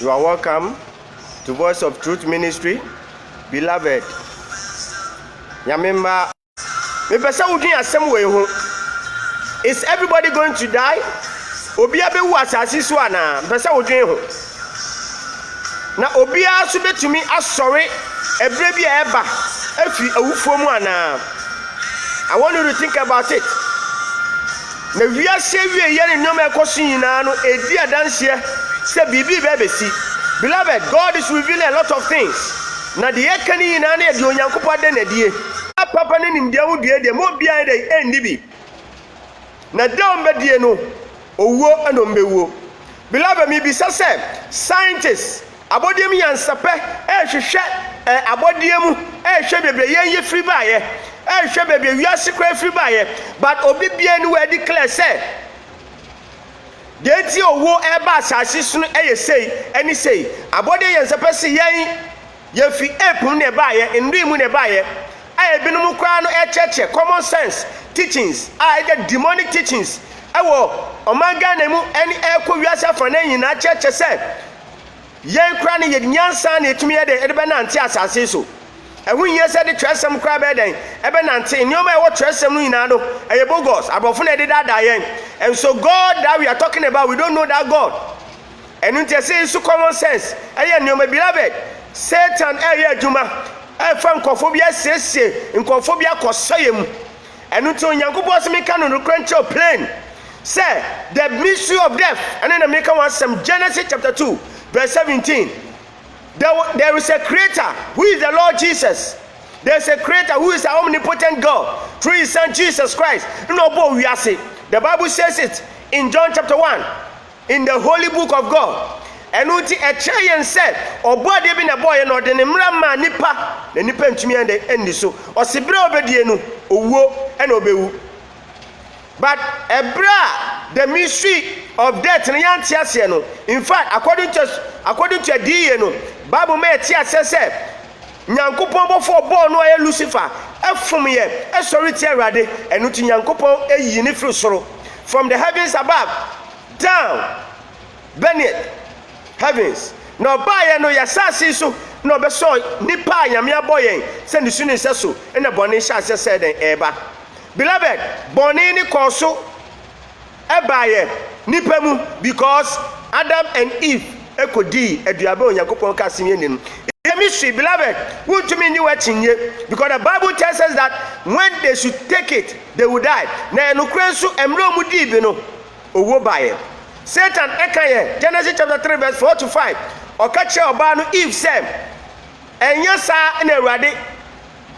You are welcome to Voice of Truth Ministry. Beloved, Yamimba, is everybody going to die? Obiabe was asiswana, Pesa Udin. Na Obia sube to me as sorry, a baby eba, if you ufomwana. I want you to think about it. Na we are saving here in Nome Kosinano, a dear dance here, say Bibi baby see. Beloved, God is revealing a lot of things. Na the ekani in ane di onyankopa de na die. Papa ne nim dia wo de mo bia de endibi. Na down be die no, owo anombewo. Beloved, me be say scientists, abodiem yansape, hwehwe abodiem, hwe bebre ye free baye. Hwe bebre wiase kra free baye. But obi bia ni we declare say Deti owo eba asase sunu say any say abode yen sepese yen ye fi epun ne baye ndrimu ne baye binum kwa no cheche common sense teachings the demonic teachings ewo omanga na mu any ekwo wiase fa na nyina cheche say yen kra ne ye nyansa na etumi ye de be nante asase so ehun ye se de tresem kra be den ebe nante nyoma e wo tresem no nyina no eye bogus abofo na de dada yen. And so God that we are talking about, we don't know that God. And when they say it's common sense, beloved, Satan juma francophobia says in conphobia kosayem. And until Yankubo Mekano no crancho plain. Say the mystery of death. And then American wants some Genesis chapter 2, verse 17. There is a creator who is the Lord Jesus. There's a creator who is the omnipotent God through his son Jesus Christ. The Bible says it in John chapter 1 in the holy book of God. And uti a chayan said, or body being a boy and or the Nimrama nipa, the nipa to me and the end so, or Sibra obedienu, or wo and obeu. But a bra, the mystery of death and yantiasiano. In fact, according to a DNA, Bible may tia says, Nyankopon for born no Lucifer, from here, a sorry rade, and uti Nyankopon a yinifru from the heavens above down, beneath heavens. No buy no yasasi so, no beso nipa yamia boyen, send the suni sesu, and the bonisha said eba. Beloved, bonini koso ebaye nipemu because Adam and Eve ekodi eduabo Nyankopon kasimyenim. Mystery, beloved, what to mean you watching ye? Because the Bible tells us that when they should take it, they will die. Na no krensu emro mudi bino owo baye. Satan ekaye Genesis chapter 3 verse 4 to 5. Okache oba no Eve said, "Enya sa na Awurade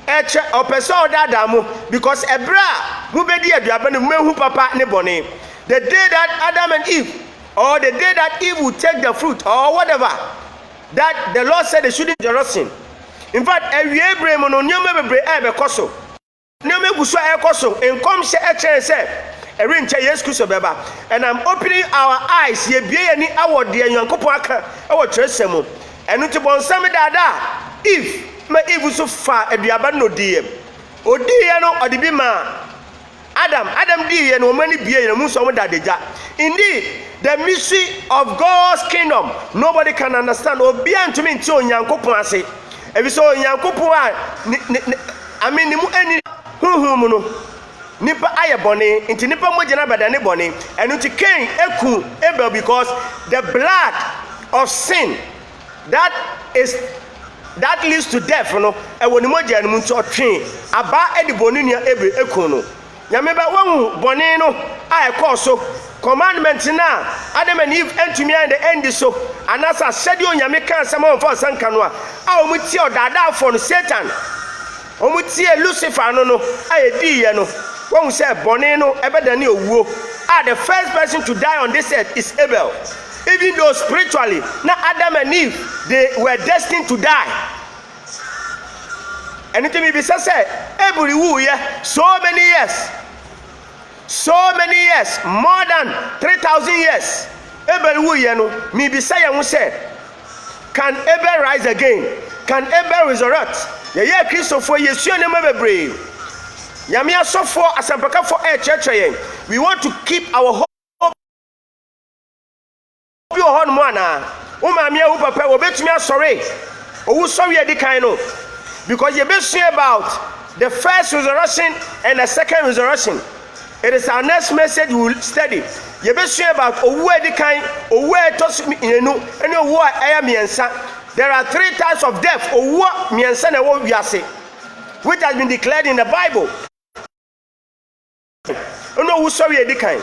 eche opeso dada mu because ebra mu bedi aduaba ne mehu papa ne bone." The day that Adam and Eve, or the day that Eve will take the fruit or whatever, that the Lord said they shouldn't Jerusalem. In fact, every Abraham no nyoma bebre ebe koso. Nyoma guso e koso en kom se e chen se e rinche Yesu Kristo beba. And I'm opening our eyes ye bie ni awode Nyankopon aka e wo tresem. Enu ti bonsam dada if ma Eve so fa aduaba no die. Odi no odi bi ma Adam die no mani bie no mu so mo dadeja. Indeed, the mystery of God's kingdom, nobody can understand. Obian to me until Nyankopon ase. Ebi so Nyankopon I mean nimu eni huhu no. Nipa aye bone, inti nipa mo jena badane bone, and unti Cain eku Abel because the blood of sin that leads to death no. E woni mo jena mu nto twen aba edi bone nua Abel eku no. Nyameba won bone no aye koso commandment na Adam and Eve entumi and the end so anasa sedi onyame kan sama on for sanka no a omuti odada for no Satan omuti Lucifer no ayedi ye no won say bone no ebedane owuo the first person to die on this earth is Abel. Even though spiritually na Adam and Eve they were destined to die. And it may be said Abel wu ye so many years, more than 3,000 years. Abel wu ye no me be say am say can Abel rise again? Can Abel resurrect? Ye Christopher Yesu ne mabebre. Yami asofo asampaka for church yen. We want to keep our hope. maame a wo papa obetumi asɔre owu sɔre edi kan no because you be sure about the first resurrection and the second resurrection. It is our next message we will study. You be sure about owu edi kan owu etos enu ene owu aya miensa. There are 3 types of death owu miensa na wo wiase which has been declared in the Bible. Ono owu sɔre edi kan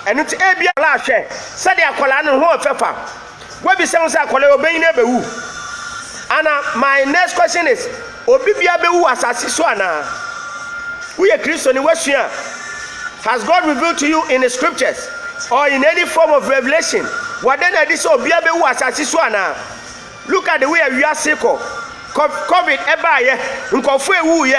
enu ti ebia la hwɛ sɛ de akola no ho ofefa we be say akola obeyin na bewu. And my next question is obi bia bewu asase so ana we are Christian in Western. Has God revealed to you in the scriptures or in any form of revelation what then this obi bewu asase so ana? Look at the way we are sick COVID eba ye nkofo ewu ye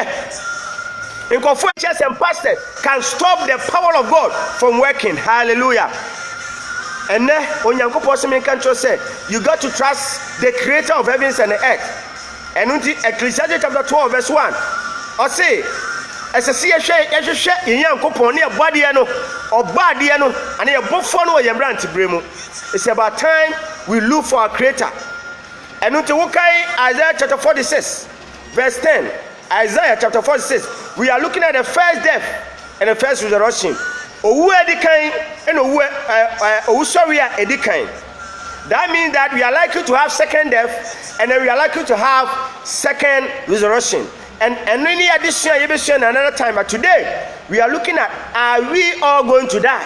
nkofo church and pastors can stop the power of God from working. Hallelujah. And then onyankopon se men kan cho say you got to trust the creator of heavens and the earth. And unti Ecclesiastes chapter 12 verse 1 or say esese ye hwehwe onyankopon ne ebode no obade no and ye bofo no ye brant bremu. It's about time we look for our creator. And unti wokai Isaiah chapter 46 verse 10. Isaiah chapter 46 we are looking at the first death and the first resurrection. Owu edikan and owu sorry edikan. That means that we are likely to have second death and then we are likely to have second resurrection. And any addition another time. But today we are looking at are we all going to die?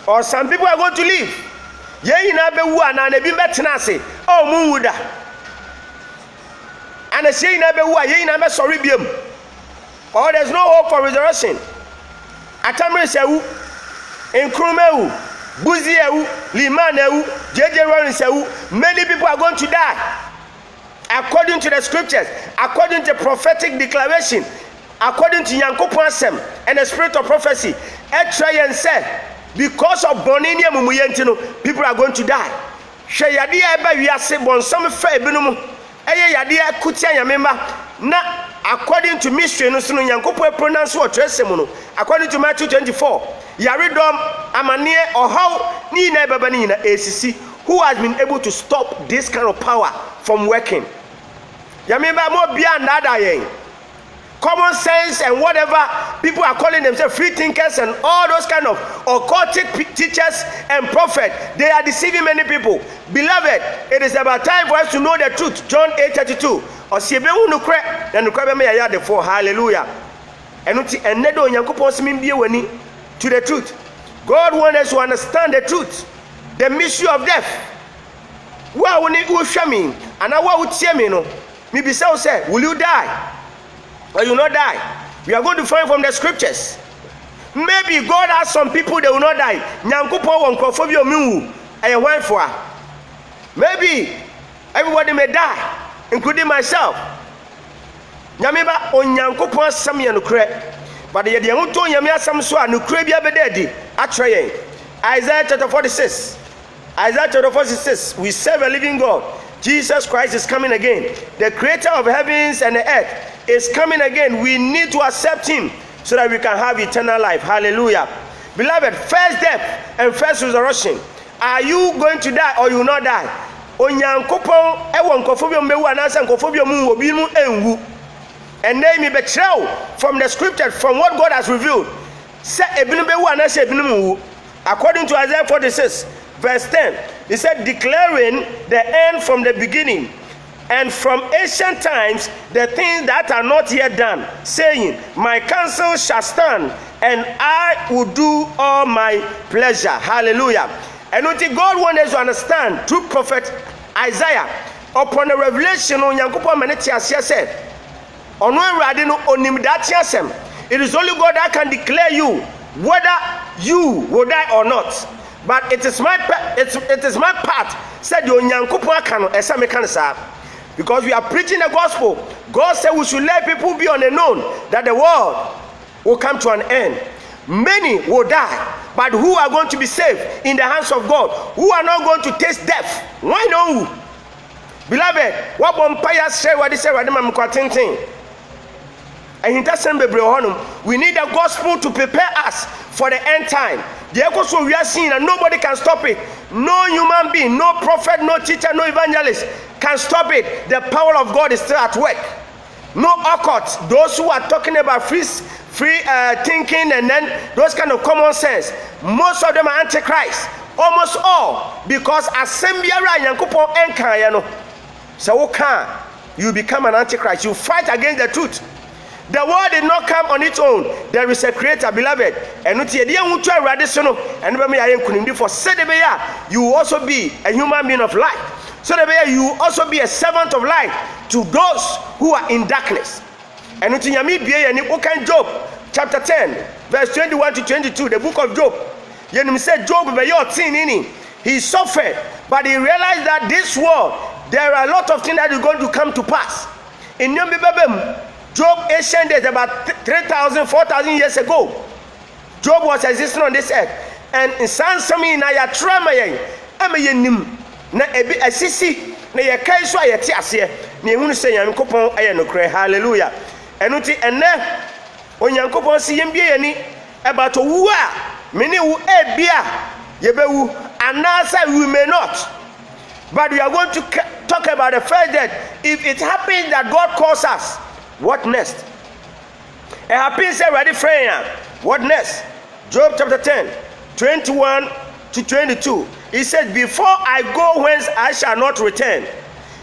Or some people are going to live. Ye ina be wu ana na bi betena ase. Oh mu wuda. And say ina be wu ye ina be sorry biem. Or there's no hope for resurrection. Atamre sewu Nkrumah Buzi ewu Liman ewu JJ Lawrence ewu. Many people are going to die according to the scriptures, according to prophetic declaration, according to Nyankopon asem and the spirit of prophecy. Etra yen said because of bonini mumuyenti no people are going to die. Hwe yade eba wiase bonsam fa ebinom eye yade akutia nyamemba na according to mystery no so Nyankopon pronounce what resem no according to Matthew 24 yaredom amane ohaw ni na baba ni na esisi who has been able to stop this kind of power from working. Yamemba mo bia ndada yen common sense and whatever people are calling themselves free thinkers and all those kind of occultic teachers and prophets, they are deceiving many people. Beloved, it is about time for us to know the truth. John 8:32 osiebe unu kre na nukwe me ya defo. Hallelujah. Enuti enedo Nyankopon simin bie wani to the truth. God wants us to understand the truth, the mystery of death. Wa woni uhwa mi ana wa utie mi no mi bi say will you die or you not die? We are going to find from the scriptures. Maybe God has some people they will not die. Nyankopon won krofo bi omiwu eye wan for. Maybe everybody may die, including myself. Nyameba onyankopon asam ye no kre. But ye de hunto nyame asam so a no kre bia bedadi atre yen. Isaiah chapter 46. Isaiah chapter 46. We serve a living God. Jesus Christ is coming again. The creator of heavens and the earth is coming again. We need to accept him so that we can have eternal life. Hallelujah. Beloved, first death and first resurrection. Are you going to die or you will not die? Onyankopon e won kofobio mbewu anasa nkofobio mu obi mu enwu. And they may be true from the scripture, from what God has revealed. Say ebinu bewu anasa ebinu mu. According to Isaiah 46 verse 10, he said, declaring the end from the beginning, and from ancient times the things that are not yet done, saying, my counsel shall stand, and I will do all my pleasure. Hallelujah. And until God wants us to understand through prophet Isaiah, upon the revelation on Nyankopon maneti asia said, ono enrade no onim dati asem. It is only God that can declare you whether you will die or not. But it is my part said the Nyankopon aka no esa me kan sa. Because we are preaching the gospel. God said we should let people be on the known that the world will come to an end. Many will die, but who are going to be saved in the hands of God? Who are not going to taste death? Why no? Beloved, what bompire say what is what mam kwatintin. And we need the gospel to prepare us for the end time. The echo we are seeing, and nobody can stop it. No human being, no prophet, no teacher, no evangelist can stop it. The power of God is still at work. No occult. Those who are talking about free thinking and then those kind of common sense, most of them are antichrist. Almost all, because assembly Yankupon Enkayano. So you become an antichrist. You fight against the truth. The world did not come on its own. There is a creator, beloved. And for you will also be a human being of light. So that you will also be a servant of light to those who are in darkness. And Job chapter 10, verse 21 to 22, the book of Job. You said Job, he suffered, but he realized that this world, there are a lot of things that are going to come to pass. In Job ancient days, about 3,000, 4,000 years ago, Job was existing on this earth. And in Sansami na ya tramaye, amayenim na ebi asisi na ya kai so ayete ase na ehunu se Nyankopon aye nokre. Hallelujah. Enuti enne Onyankopon si yembie yani ebato wu a meni wu ebia yebewu anasa we may not. But we are going to talk about the fact that if it happens that God calls us, what next? It happens already, friend. What next? Job chapter 10, 21 to 22. He said, before I go whence I shall not return,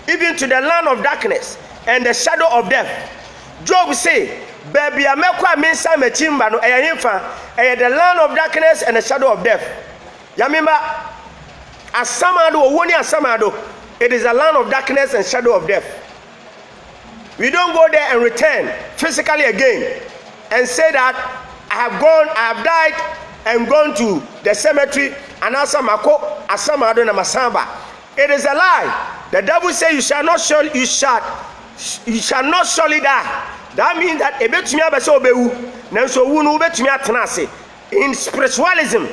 even to the land of darkness and the shadow of death. Job say, baby, I the land of darkness and the shadow of death. Yamimba, Asamado, it is a land of darkness and shadow of death. We don't go there and return physically again and say that I have died and gone to the cemetery and Asamako, Asamado and Masamba. It is a lie. The devil says you shall not surely die. That means that in spiritualism,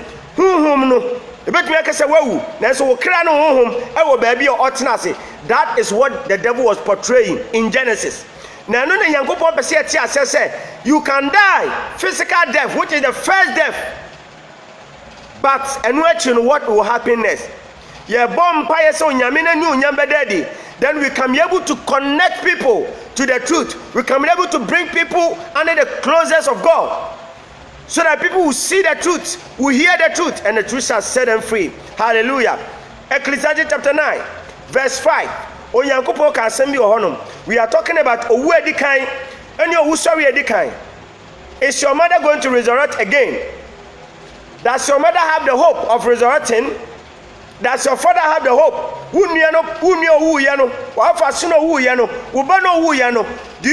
that is what the devil was portraying in Genesis. Now, you can die physical death, which is the first death. But and what will happen next? Then we can be able to connect people to the truth. We can be able to bring people under the closeness of God, so that people will see the truth, will hear the truth, and the truth shall set them free. Hallelujah. Ecclesiastes chapter 9, verse 5. We are talking about Owu Edikan and your Usari Edikan. Is your mother going to resurrect again? Does your mother have the hope of resurrecting? Does your father have the hope? Do you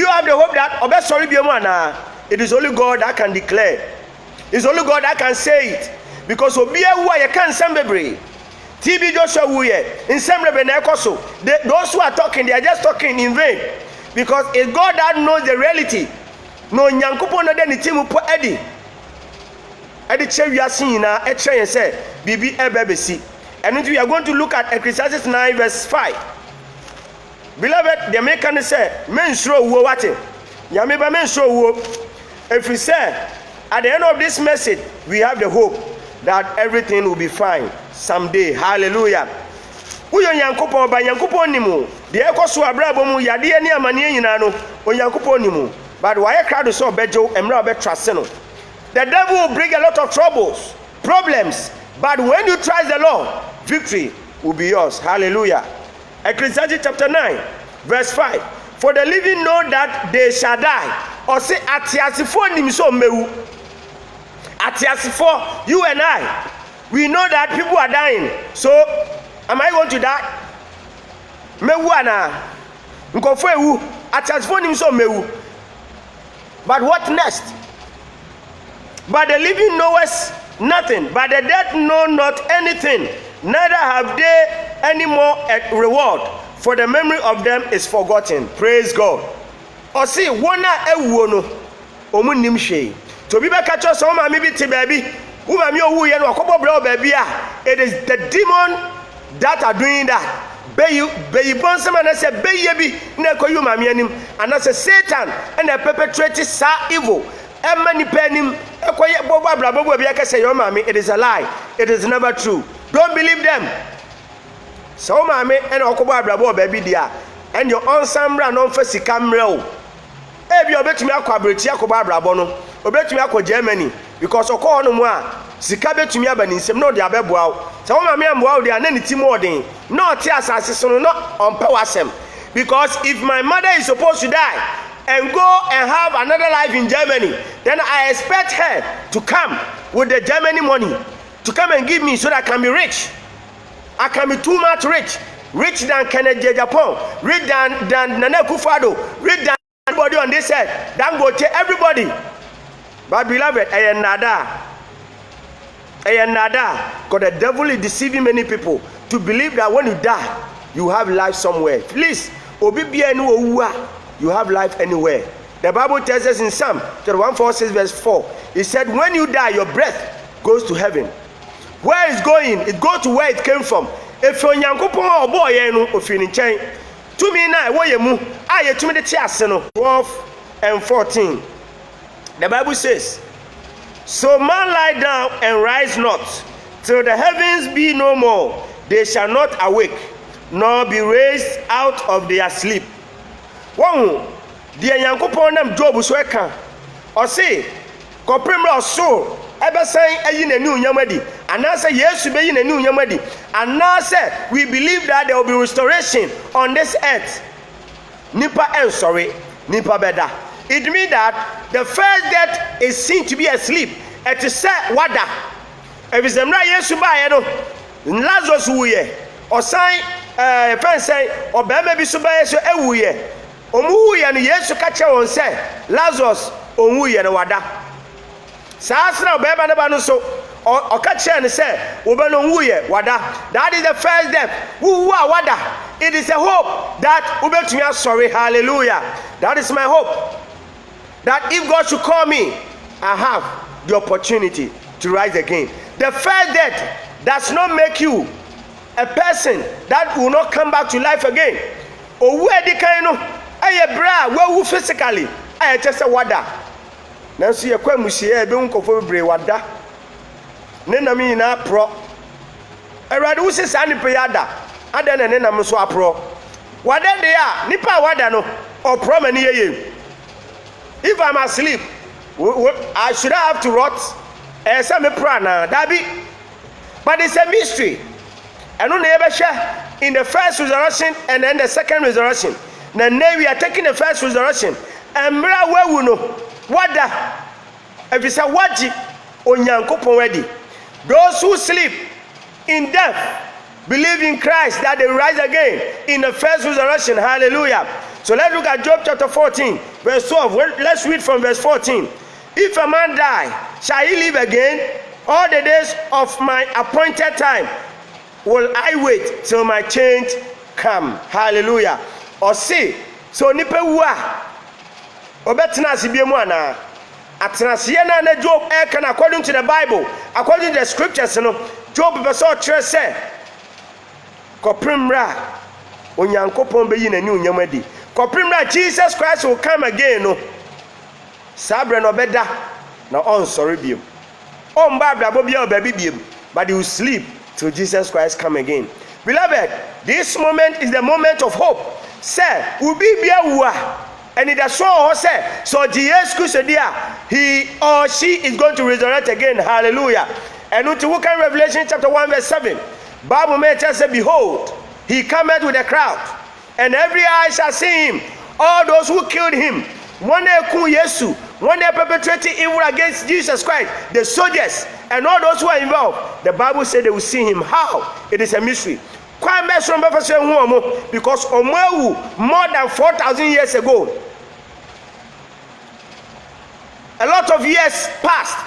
have the hope that it is only God that can declare? It's only God that can say it. Because those who are talking, they are just talking in vain. Because it's God that knows the reality. No Nyankopon na den timu po edi. Edi che wiase nyina e che yen say bibi ebebesi. And we are going to look at Ecclesiastes 9 verse 5. Beloved, the American say, men show wo wate. Yameba men show wo. If we say at the end of this message, we have the hope that everything will be fine someday. Hallelujah. Uyo Nyankopon ba Nyankopon nimu. De ekoso abrabo mu yade ani amane nyina no, Onyankopon nimu. But why crowd so bejo emra obetrase no. The devil will bring a lot of troubles, problems, but when you trust the Lord, victory will be yours. Hallelujah. Ecclesiastes chapter 9 verse 5. For the living know that they shall die. Or say atiasifo nim so mewu. Atiasifo, you and I, we know that people are dying. So am I going to die? Mewu ana. Nkofo ewu. Atiasifo nim so mewu. But what next? But the living knoweth nothing, but the dead know not anything, neither have they any more a reward, for the memory of them is forgotten. Praise God. Or see, one ewu no omu nim hwe. To be back at some mama bi te baby, umami owu ye no akobo bra baby a, it is the demon that are doing that. Be bonsam and say be ye bi na koyu mama anim, and as a Satan and a perpetrating sa evil. Many penny, a quiet boba brabo be say your mommy, it is a lie. It is never true. Don't believe them. So mommy and Okoba brabo baby dear, and your own sambra non for sicamro. If you bet me a quabriti Akoba brabono, or bet me a Germany, because Oko no more. Sikabe to me abanisem no de abeboa. So mommy am wow de anani more than no tears as no on pewasem. Because if my mother is supposed to die and go and have another life in Germany, then I expect her to come with the Germany money to come and give me so that I can be rich. I can be too much rich than Kennedy Japan, rich than Nana Akufo-Addo, rich than everybody on this side. Then go to everybody. But beloved, I am nada. Because the devil is deceiving many people to believe that when you die, you have life somewhere. Please, you have life anywhere. The Bible tells us in Psalm 146 verse 4, it said, when you die, your breath goes to heaven. Where it's going, it goes to where it came from. If you're Nyankopon or boy, if you're in chain, to me now, where you move, I to me the tears, 12 and 14. The Bible says, so man lie down and rise not, till the heavens be no more. They shall not awake, nor be raised out of their sleep. One, the Nyankopon nam Job so eka, or say, Koprimra so, ever saying a yin a new yamadi, and I say yes to be in a new yamadi, and now say we believe that there will be restoration on this earth. Nipa and sorry, Nipa better. It means that the first death is seen to be asleep. It is said, Wada. If it's a right, yes, to buy it. Lazarus, or sign, friends say, or baby, so buy so every year. Omu and yes, to catch on say, Lazarus, Omu and Wada. Sasra, baby, never so, or catch and say, Ubano, Wada. That is the first death. Who are Wada? It is a hope that Ubet, sorry, hallelujah. That is my hope. That if God should call me, I have the opportunity to rise again. The first death does not make you a person that will not come back to life again. Or where the kind of bra where physically I just a wada. Nancy a quemusia don't go for bre wada. Nenami na pro. A radu says any payada. And then an enam so pro. Wada they are nipa wada no or promany. If I'm asleep, I should have to rot. Some prana, Dabi. But it's a mystery. And only ever share in the first resurrection and then the second resurrection. Now we are taking the first resurrection. And mira where we know what the if it's a waji onyankopon ready. Those who sleep in death believe in Christ that they rise again in the first resurrection. Hallelujah. So let's look at Job chapter 14, verse 12. Let's read from verse 14. If a man die, shall he live again? All the days of my appointed time will I wait till my change come. Hallelujah. Or see, so nipa wa obetena sibiemu ana atenasiye na Job can according to the Bible, according to the scriptures, Job be so clear say koprimra onyankopon be yi na ni onyamadi. Koprimra Jesus Christ will come again no. Sabre no beda na on sorry biem. On babla bobia baby biem, but he will sleep till Jesus Christ come again. Beloved, this moment is the moment of hope. Say, ubi bia wa. And it is so Jesus Christ he or she is going to resurrect again. Hallelujah. And to look at Revelation chapter 1 verse 7. Bible may tell say, behold, he cometh with a crowd, and every eye shall see him. All those who killed him, when they ku Yesu, when they perpetrated evil against Jesus Christ, the soldiers and all those who are involved, the Bible said they will see him. How? It is a mystery. Because more than 4,000 years ago, a lot of years passed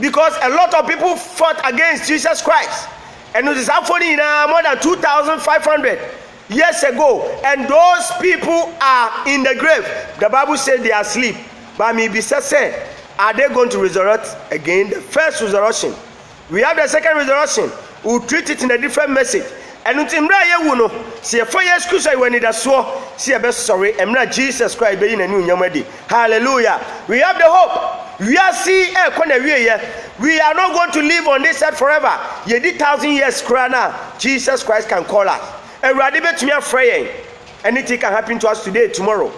because a lot of people fought against Jesus Christ, and it is happening more than 2,500 years ago, and those people are in the grave. The Bible says they are asleep. But maybe said, are they going to resurrect again? The first resurrection. We have the second resurrection. We'll treat it in a different message. ɛno nti mmerɛ a yɛwu no sɛ yɛfa Yesu Kristo yɛwɔ anidasoɔ sɛ yɛbɛsɔre mmerɛ a Jesus Christ bɛyi n'ani onyam adi. Hallelujah. We have the hope. We are see we are not going to live on this earth forever. Yedi 1,000 years krana. Jesus Christ can call us. Awurade betumi afrɛ yɛn. Anything can happen to us today, tomorrow.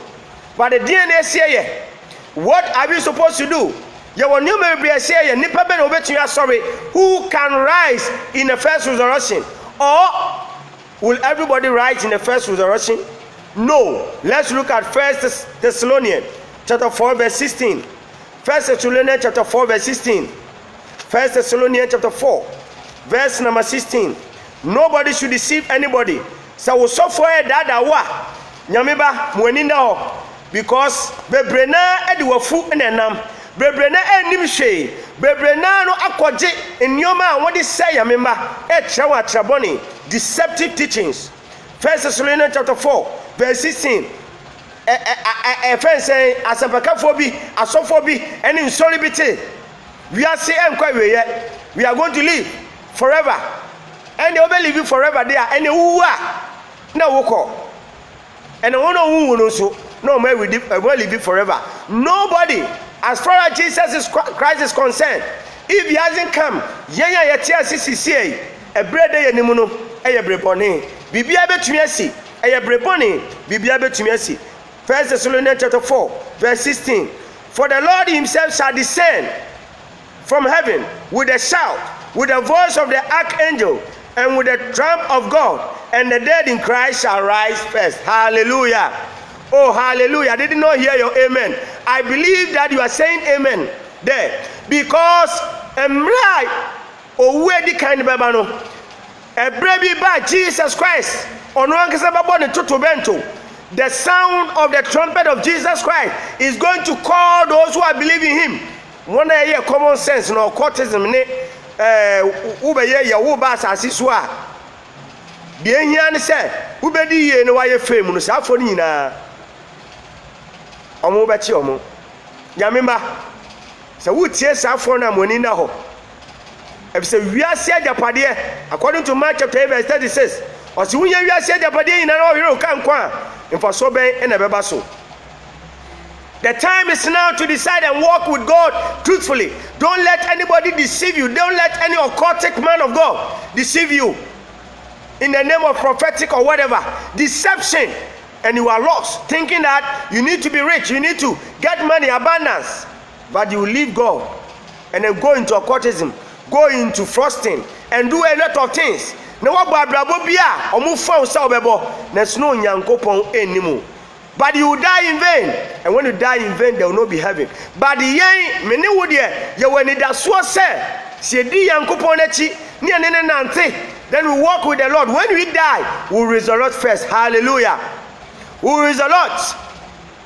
But the DNA say, what are we supposed to do? Yɛwɔ nneɛma bebree say yɛ nipa bɛ na obetumi asɔre. Who can rise in the first resurrection? Or will everybody rise in the first resurrection? No. Let's look at 1 Thessalonians chapter 4 verse 16. 1 Thessalonians chapter 4 verse 16. 1 Thessalonians chapter 4 verse number 16. Nobody should deceive anybody. So we suffer that wa nyame ba mo ani na ho because bebrena edi wafu enenam bebrena enim hwe bebrena no akɔgye nneoma a wɔde sɛ yame mba ɛkyerɛ atrabɔne deceptive teachings. 1 Thessalonians chapter 4 verse 16. Say asapakafo bi asofo bi ene nsori bi te we are say enkwa weyɛ we are going to live forever and they will live forever there and wu a na wokɔ and one wu no so no man will live forever. Nobody, as far as Jesus Christ is concerned, if he hasn't come yenya yetia sisi e brede ye nimu no eye brebone bibia betumi asi eye brebone bibia betumi asi. 1 Thessalonians chapter 4 verse 16. For the Lord himself shall descend from heaven with a shout, with the voice of the archangel, and with the trump of God, and the dead in Christ shall rise first. Hallelujah. Oh, hallelujah. I did not hear your amen. I believe that you are saying amen there. Because right, oh, where the kind of babano, a baby by Jesus Christ, on one bento. The sound of the trumpet of Jesus Christ is going to call those who are believing him. One year common sense no courtism ne ubeye ya wo ba asase so a de ehia ne se ubedi ye ne waye fam no safo ni nyina omo be chi omo nyamemba se wutie safo na moni na ho e se wiase agapade according to Mark chapter 8 verse 36 o se wunya wiase agapade nyina na o hero kan kwa mfa so ben e na beba so. The time is now to decide and walk with God truthfully. Don't let anybody deceive you. Don't let any occultic man of God deceive you in the name of prophetic or whatever. Deception. And you are lost, thinking that you need to be rich, you need to get money, abundance. But you leave God and then go into occultism, go into frosting, and do a lot of things. But you will die in vain, and when you die in vain, there will not be heaven. But the yen many would ye when it does so say, then we walk with the Lord. When we die, we resurrect first. Hallelujah. We resurrect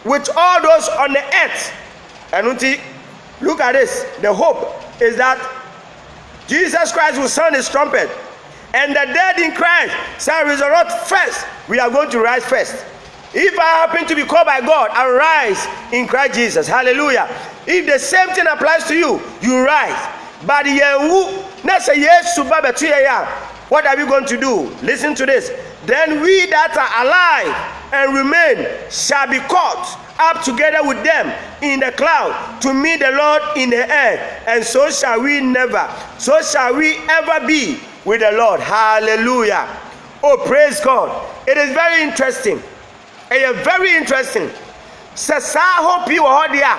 with all those on the earth. And look at this. The hope is that Jesus Christ will sound his trumpet, and the dead in Christ shall resurrect first. We are going to rise first. If I happen to be called by God, I rise in Christ Jesus. Hallelujah. If the same thing applies to you, you rise. But what are we going to do? Listen to this. Then we that are alive and remain shall be caught up together with them in the cloud to meet the Lord in the air. And so shall we ever be with the Lord. Hallelujah. Oh, praise God. It is very interesting. Very interesting. Says I hope you are here,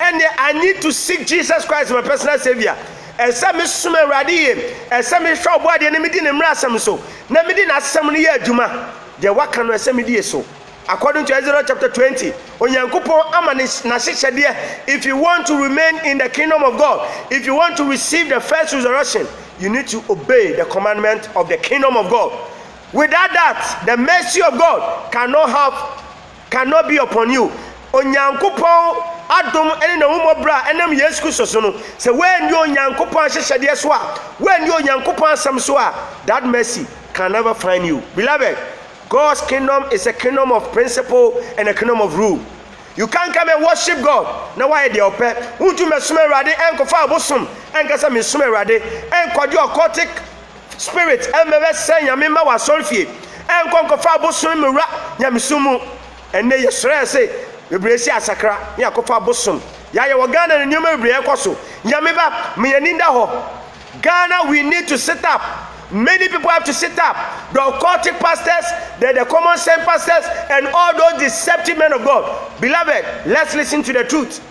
and I need to seek Jesus Christ, my personal Savior. And some is sume radi, and some is shop body, and medin and rasam so. Namidin as some year Juma. The wakan was semi so. According to Ezra chapter 20, on Yankupo Amanis Nasishadia, if you want to remain in the kingdom of God, if you want to receive the first resurrection, you need to obey the commandment of the kingdom of God. Without that, the mercy of God cannot be upon you. Onyankopon adom ene na humo bra enem Yesu Kristo so no. Se when you onyankopon hyehyede so a, when you onyankopon asam so a, that mercy can never find you. Beloved, God's kingdom is a kingdom of principle and a kingdom of rule. You can't come and worship God. Now why they open? Won't you mesume rade enko fa abosom enkasa mesume rade enko de occultic spirit emebe sen nyame ma wasorfie enkonkofa bosom mura nyamesumu enne yesre se bebresi asakra ya kofa bosom ya ye Ghana ne nyoma bebre ekoso nyame ba me yaninda ho. Ghana, we need to sit up. Many people have to sit up. The occultic pastors, the common sense pastors, and all those deceptive men of God. Beloved, let's listen to the truth.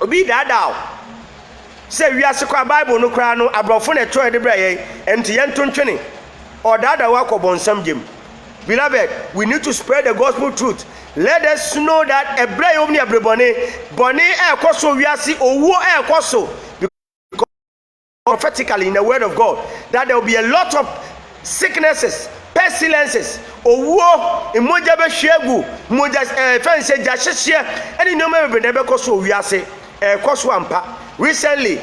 Obi dadao. Say we are sekwa Bible no kra no abrofo na tro de braye enti yentontwene. Or dada wa ko bonsam gem. Beloved, we need to spread the gospel truth. Let us know that ebre omni abrebone bone e koso wiase owo e koso prophetically in the word of God that there will be a lot of sicknesses, pestilences, owo emoja be hwegu moja fense jahye any no me be nebe koso wiase koso ampa. Recently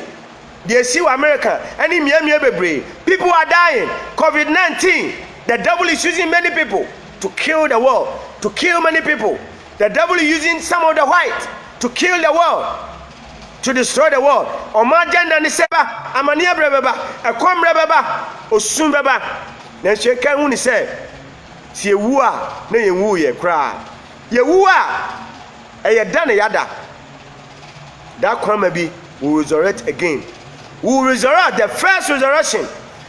they see America any miamia bebre people are dying. COVID-19, the devil is using many people to kill the world, to kill many people. The devil is using some of the white to kill the world, to destroy the world. Omagenda ni seba amania brebeba ekomre beba osum beba na hweka hu ni se si ewu a na yewu ye kra yewu a eyeda na yada that kwama bi will resurrect again. We will resurrect the first resurrection.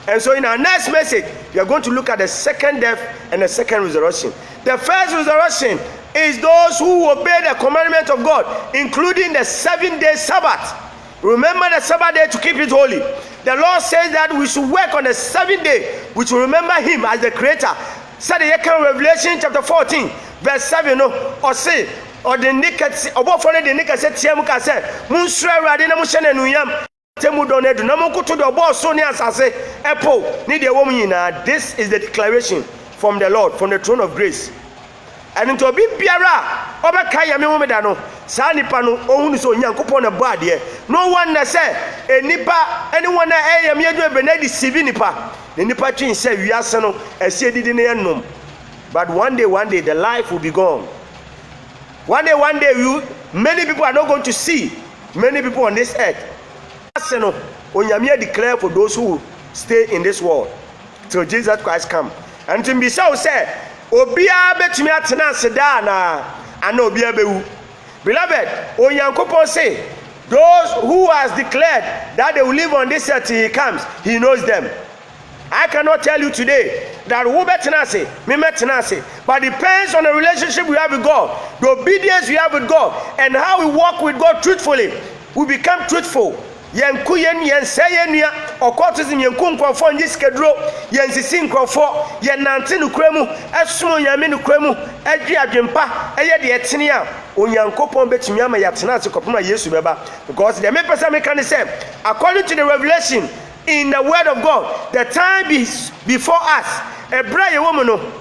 And so in our next message we are going to look at the second death and the second resurrection. The first resurrection is those who obey the commandment of God, including the 7-day Sabbath. Remember the Sabbath day to keep it holy. The Lord says that we should work on the 7th day, which will remember Him as the Creator. Said the Revelation chapter 14, verse 7. Or say, or the Nikas, or what for the Nikas said, Tiamuka said, Munsra Radina Mushan and Uyam. Temu donedu na mokuto do boss so ni asase epo ni de woman na. This is the declaration from the Lord, from the throne of grace. And into obi biara obeka ya me homeda no sa nipa no ohunu so nyankopon na bo ade. No one na say enipa anyone na eyam yedu benedi sibi nipa ne nipa twin say wiase no ese didi ne ennom. But one day the life will be gone. One day many people are not going to see many people on this earth. No, Onyamia declare for those who stay in this world till Jesus Christ come. And to be so say, Obia betumi atena seda na ana obia bewu. Beloved, Onyankopon say, those who has declared that they will live on this earth till He comes, He knows them. I cannot tell you today that who betena say, me metena say, but depends on the relationship we have with God, the obedience we have with God, and how we walk with God truthfully. We become truthful. Yenku yen say yen occultism yenku nkrofo ngiskedro yen sisi nkrofo yen nante no kremu esumo nyame no kremu adwi adwempa eye de etene a onyankopon betumi ama yatena ase kopoma Yesu beba. Because the person me can say, according to the revelation in the word of God, the time before us ebra ye woman no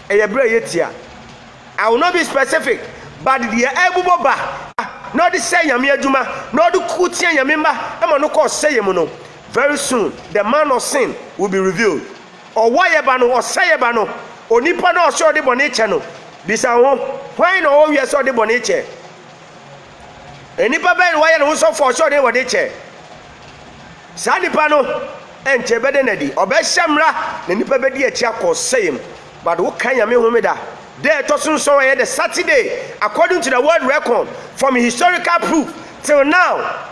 ebra ye tia. I will not be specific, but the ebubo ba no the say yame aduma no the kutia yame ma e mo no ko say yem no. Very soon the man of sin will be revealed. Or whatever no or say ba no onipa no so de boniche no bisa ho why no we so de boniche enipa ben why no so for so de boniche sa nipa no enche bede na di obehemra na nipa bedi achi akosayem. But who can yame homeda there tosun so the Saturday according to the world record from historical proof till now.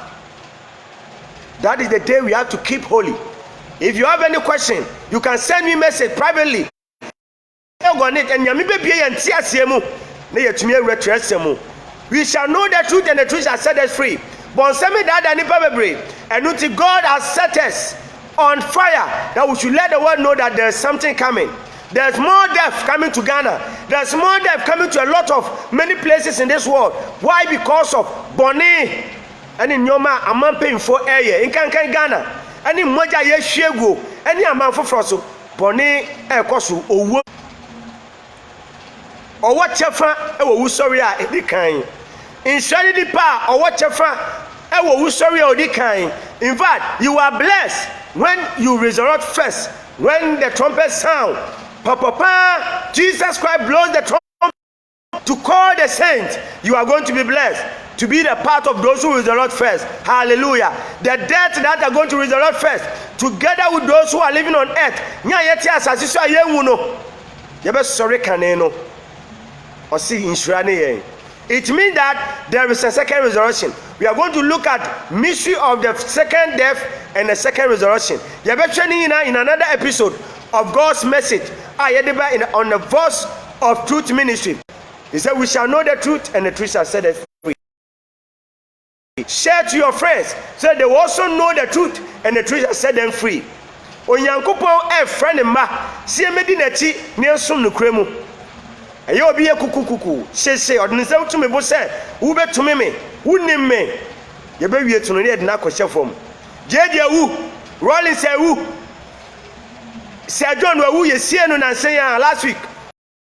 That is the day we have to keep holy. If you have any question, you can send me message privately. We shall know the truth and the truth shall set us free. And until God has set us on fire, that we should let the world know that there is something coming. There's more death coming to Ghana. There's more death coming to a lot of many places in this world. Why? Because of Bonnie and in Yoma Amampe for air in Kankan Ghana. And in Moja Yeshego, any amount for Frosso, Bonnie Ekosu, or what Chefa, oh, sorry, any kind. In Shady Pa, or what Chefa, oh, sorry, or the kind. In fact, you are blessed when you resurrect first, when the trumpet sound. Papa, Jesus Christ blows the trumpet to call the saints. You are going to be blessed. to be the part of those who resurrect first. Hallelujah. The dead that are going to resurrect first, together with those who are living on earth. Nya yeti asase so ayenwu no. Yebe sori kane no. Osi insura ne yen. It means that there is a second resurrection. We are going to look at mystery of the second death and the second resurrection. Yebe training in another episode of God's message. On the voice of truth ministry. He said, we shall know the truth and the truth shall set us free. Share to your friends so they will also know the truth and the truth shall set them free. Onyankopon friend ma sie medi na chi ne nsom no kremu. Aye obi ye kukukuku sheshe odinse utumi bo se wo betumi me wonim me ye be wie tunu ne de na kwhye fom. Jeje wu Rollins wu Se John wu ye sie no na nsen ya last week